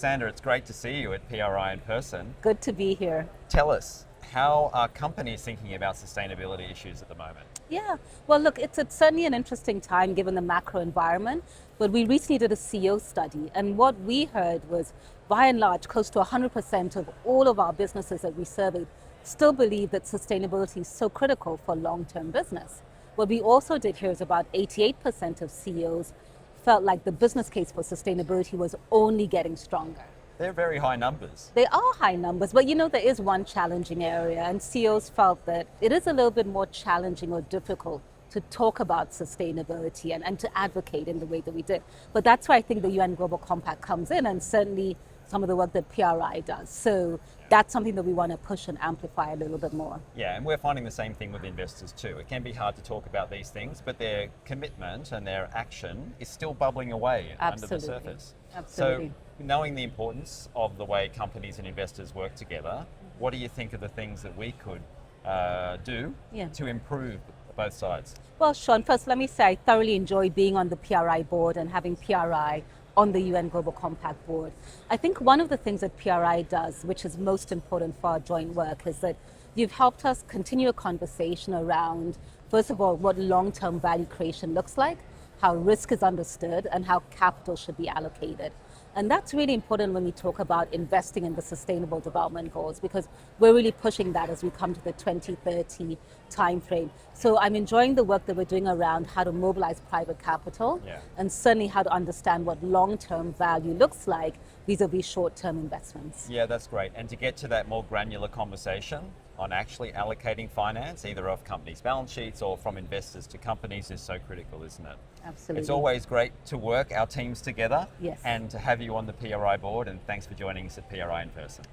Sanda, it's great to see you at PRI in person. Good to be here. Tell us, how are companies thinking about sustainability issues at the moment? Yeah, well, look, it's certainly an interesting time given the macro environment, but we recently did a CEO study, and what we heard was, by and large, close to 100% of all of our businesses that we surveyed still believe that sustainability is so critical for long-term business. What we also did hear is about 88% of CEOs felt like the business case for sustainability was only getting stronger. They're very high numbers. They are high numbers, but there is one challenging area, and CEOs felt that it is a little bit more challenging or difficult to talk about sustainability and to advocate in the way that we did. But that's why I think the UN Global Compact comes in, and certainly some of the work that PRI does. So that's something that we want to push and amplify a little bit more. Yeah, and we're finding the same thing with investors too. It can be hard to talk about these things, but their commitment and their action is still bubbling away under the surface. Absolutely. So knowing the importance of the way companies and investors work together, what do you think are the things that we could do to improve both sides? Well, Sean, first let me say I thoroughly enjoy being on the PRI board and having PRI on the UN Global Compact board. I think one of the things that PRI does, which is most important for our joint work, is that you've helped us continue a conversation around, first of all, what long-term value creation looks like, how risk is understood, and how capital should be allocated. And that's really important when we talk about investing in the Sustainable Development Goals, because we're really pushing that as we come to the 2030 timeframe. So I'm enjoying the work that we're doing around how to mobilize private capital and certainly how to understand what long-term value looks like vis-a-vis short-term investments. Yeah, that's great. And to get to that more granular conversation on actually allocating finance, either off companies' balance sheets or from investors to companies, is so critical, isn't it? Absolutely. It's always great to work our teams together Yes. and to have you on the PRI board, and thanks for joining us at PRI in person.